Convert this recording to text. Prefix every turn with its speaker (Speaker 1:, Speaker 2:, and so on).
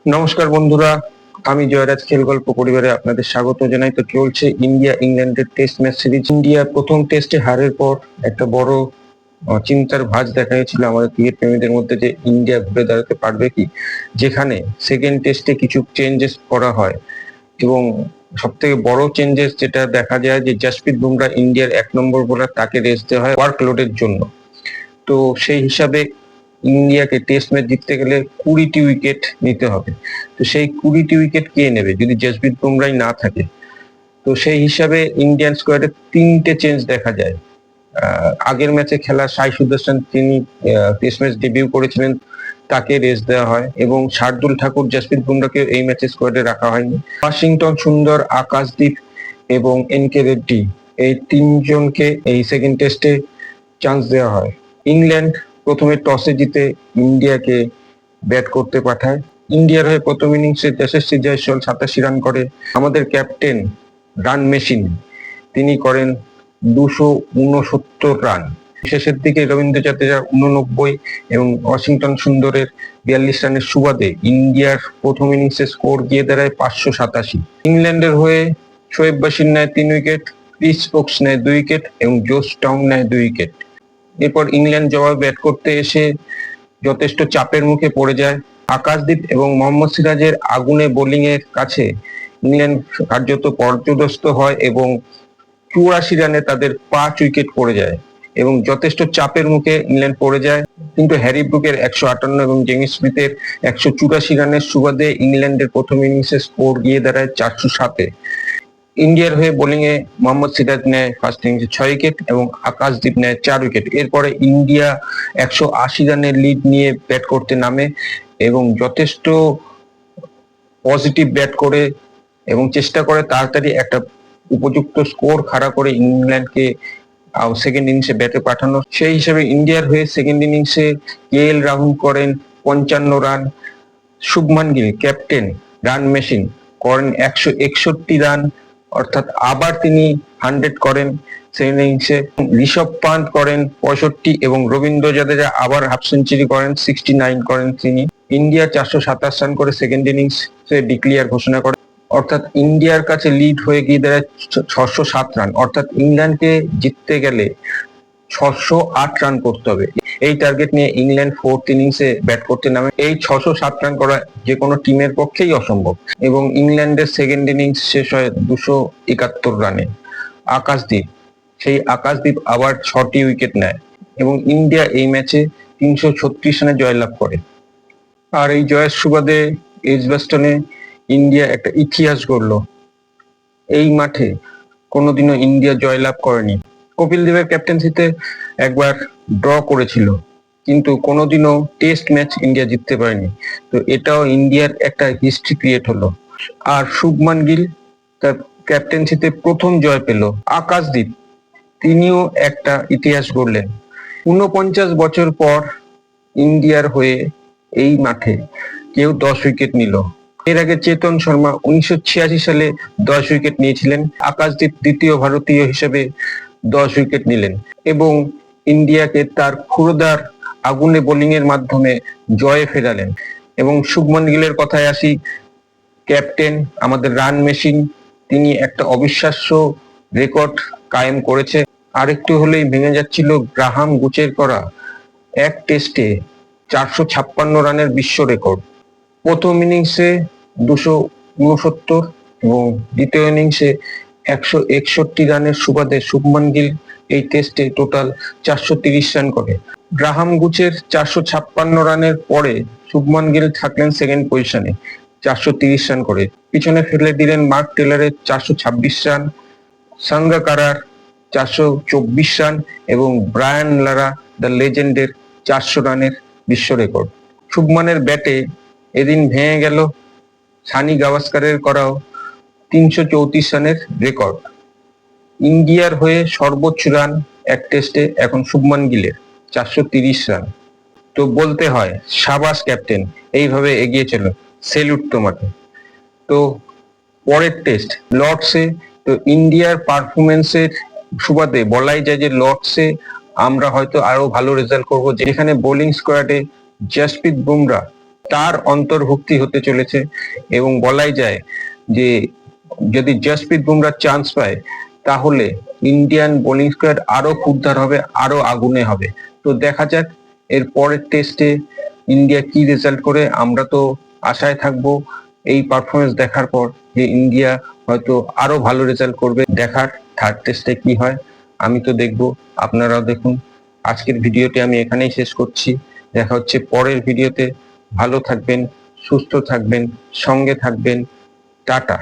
Speaker 1: নমস্কার বন্ধুরা, আমি জয়রাজ খেল গল্প পরিবারে আপনাদের স্বাগত জানাই। তো চলছে ইন্ডিয়া ইংল্যান্ডের টেস্ট ম্যাচ সিরিজ। ইন্ডিয়া প্রথম টেস্টে হারের পর একটা বড় চিন্তার ভাঁজ দেখা গেছিল আমাদের ক্রিকেট প্রেমীদের মধ্যে, যে ইন্ডিয়া ঘুরে দাঁড়াতে পারবে কি, যেখানে সেকেন্ড টেস্টে কিছু চেঞ্জেস করা হয় এবং সব থেকে বড় চেঞ্জেস যেটা দেখা যায় যে জসপ্রীত বুমরা ইন্ডিয়ার 1 নম্বর বোলার, তাকে রেস্ট দেওয়া হয় ওয়ার্কলোডের জন্য। তো সেই হিসাবে ইন্ডিয়াকে টেস্ট ম্যাচ জিততে গেলে 20টি উইকেট নিতে হবে। তো সেই 20টি উইকেট কে নেবে যদি জসপ্রীত বুমরাই না থাকে? তো সেই হিসাবে ইন্ডিয়ান স্কোয়াডে 3টে চেঞ্জ দেখা যায়। আগের ম্যাচে খেলা সাই সুদর্শন, তিনি টেস্ট ম্যাচ ডেবিউ করেছিলেন, তাকে রেস্ট দেওয়া হয় এবং শার্দুল ঠাকুর, জসপ্রীত বুমরাকে এই ম্যাচে স্কোয়াডে রাখা হয়নি। ওয়াশিংটন সুন্দর, আকাশদীপ এবং এনকে রেড্ডি, এই তিনজনকে এই সেকেন্ড টেস্টে চান্স দেওয়া হয়। ইংল্যান্ড প্রথমে টসে জিতে ইন্ডিয়াকে ব্যাট করতে পাঠায়। ইন্ডিয়ার হয়ে প্রথম ইনিংসে যশস্বী জয়সওয়াল 87 রান করে। আমাদের ক্যাপ্টেন রান মেশিন, তিনি করেন 269 রান। শেষের দিকে রবীন্দ্র জাদেজা 89 এবং ওয়াশিংটন সুন্দরের 42 রানের সুবাদে ইন্ডিয়ার প্রথম ইনিংসে স্কোর গিয়ে দাঁড়ায় 587। ইংল্যান্ডের হয়ে শোয়েব বাশির নেয় 3 উইকেট, ক্রিস ওকস নেয় 2 উইকেট এবং জোস টং নেয় 2 উইকেট। এরপর ইংল্যান্ড জবাবে ব্যাট করতে এসে যথেষ্ট চাপের মুখে পড়ে যায়। আকাশদীপ এবং মোহাম্মদ সিরাজের আগুনে বোলিং এর কাছে ইংল্যান্ড কার্যত পর্যদস্ত হয় এবং 84 রানে তাদের 5 উইকেট পড়ে যায় এবং যথেষ্ট চাপের মুখে ইংল্যান্ড পড়ে যায়। কিন্তু হ্যারি ব্রুকের 158 এবং জেমি স্মিথের 184 রানের সুবাদে ইংল্যান্ডের প্রথম ইনিংসে স্কোর গিয়ে দাঁড়ায় 407-এ। ইন্ডিয়ার হয়ে বোলিং এ মোহাম্মদ সিরাজ নেয় ফার্স্ট ইনিংসে 6 উইকেট এবং আকাশদীপ নেয় 4 উইকেট। এরপরে ইন্ডিয়া 180 রানের লিড নিয়ে ব্যাট করতে নামে এবং যথেষ্ট পজিটিভ ব্যাট করে এবং চেষ্টা করে তাড়াতাড়ি একটা উপযুক্ত স্কোর খাড়া করে ইংল্যান্ডকে সেকেন্ড ইনিংসে ব্যাটে পাঠানো। সেই হিসেবে ইন্ডিয়ার হয়ে সেকেন্ড ইনিংসে কে এল রাহুল করেন 55 run. Shubman Gill, captain run machine, করেন 161 রান, অর্থাৎ আবার তিনি 100 করেন সেকেন্ড ইনিংসে। ঋষভ পান্ট করেন 65 এবং রবীন্দ্র জাদেজা আবার হাফ সেঞ্চুরি করেন, 69 করেন তিনি। ইন্ডিয়া 427 রান করে সেকেন্ড ইনিংসে ডিক্লিয়ার ঘোষণা করে, অর্থাৎ ইন্ডিয়ার কাছে লিড হয়ে গিয়ে দাঁড়ায় 607 রান। অর্থাৎ ইংল্যান্ডকে জিততে গেলে 608 রান করতে হবে। এই টার্গেট নিয়ে ইংল্যান্ড ফোর্থ ইনিংসে ব্যাট করতে নামে। এই 607 রান করা যে কোনো টিমের পক্ষেই অসম্ভব এবং ইংল্যান্ডের সেকেন্ড ইনিংস শেষ হয় 271 রানে। আকাশদীপ আবার 6টি উইকেট নেয় এবং ইন্ডিয়া এই ম্যাচে 336 রানে জয়লাভ করে। আর এই জয়ের সুবাদে এজবাস্টনে ইন্ডিয়া একটা ইতিহাস গড়ল। এই মাঠে কোনোদিনও ইন্ডিয়া জয়লাভ করেনি। কপিল দেবের ক্যাপ্টেন্সিতে একবার ড্র করেছিল, কিন্তু কোনোদিনও টেস্ট ম্যাচ ইন্ডিয়া জিততে পারেনি। তো এটাও ইন্ডিয়ার একটা হিস্ট্রি ক্রিয়েট হলো। আর শুভমান গিল তার ক্যাপ্টেন্সিতে প্রথম জয় পেল। আকাশদীপ, তিনিও একটা ইতিহাস গড়লেন। 49 বছর পর ইন্ডিয়ার হয়ে এই মাঠে কেউ 10 উইকেট নিল। এর আগে চেতন শর্মা 1986 সালে 10 উইকেট নিয়েছিলেন। আকাশদীপ দ্বিতীয় ভারতীয় হিসেবে 10 উইকেট নিলেন এবং ইন্ডিয়াকে তার ক্ষুরধার আগুনে বোলিং এর মাধ্যমে জয়ে ফেরালেন। এবং শুভমান গিলের কথায় আসি, ক্যাপ্টেন, আমাদের রান মেশিন, তিনি একটা অবিশ্বাস্য রেকর্ড কায়েম করেছে। আরেকটু হলেই ভেঙে যাচ্ছিল গ্রাহাম গুচের করা এক টেস্টে 456 রানের বিশ্ব রেকর্ড। প্রথম ইনিংসে 269 এবং দ্বিতীয় ইনিংসে 161 রানের সুবাদে শুভমান গিল এই টেস্টে টোটাল 430 রান করে। গ্রাহাম গুচের 456 রানের পরে শুভমান গিল থাকলেন সেকেন্ড পজিশনে 430 রান করে। পিছনে ফেলে দিলেন মার্ক টেলরের 426 রান, সাঙ্গাকারার 424 রান এবং ব্রায়ান লারা দ্য লেজেন্ডের 400 রানের বিশ্ব রেকর্ড। শুভমানের ব্যাটে এদিন ভেঙে গেল সানি গাভাস্কারের করাও 334 রানের রেকর্ড। ইন্ডিয়ার হয়ে সর্বোচ্চ রান এক টেস্টে এখন শুভমান গিলের 430 রান। তো বলতে হয় সাবাস ক্যাপ্টেন, এইভাবে এগিয়ে চলো, সেলুট তোমাকে। তো পরের টেস্ট লর্ডসে, তো ইন্ডিয়ার পারফরমেন্সের সুবাদে বলাই যায় যে লর্ডসে আমরা হয়তো আরো ভালো রেজাল্ট করবো, যেখানে বোলিং স্কোয়াডে জসপ্রীত বুমরা তার অন্তর্ভুক্তি হতে চলেছে এবং বলাই যায় যে যদি জসপ্রীত বুমরা চান্স পায় তাহলে ইন্ডিয়ান বোলিং স্কোয়াড আরো ক্ষুরধার হবে, আরো আগুনে হবে। তো দেখা যাক এর পরের টেস্টে ইন্ডিয়া কি রেজাল্ট করে। আমরা তো আশায় থাকবো এই পারফরমেন্স দেখার পর যে ইন্ডিয়া হয়তো আরো ভালো রেজাল্ট করবে। দেখার থার্ড টেস্টে কি হয়, আমি তো দেখবো, আপনারাও দেখুন। আজকের ভিডিওটি আমি এখানেই শেষ করছি। দেখা হচ্ছে পরের ভিডিওতে। ভালো থাকবেন, সুস্থ থাকবেন, সঙ্গে থাকবেন। টাটা।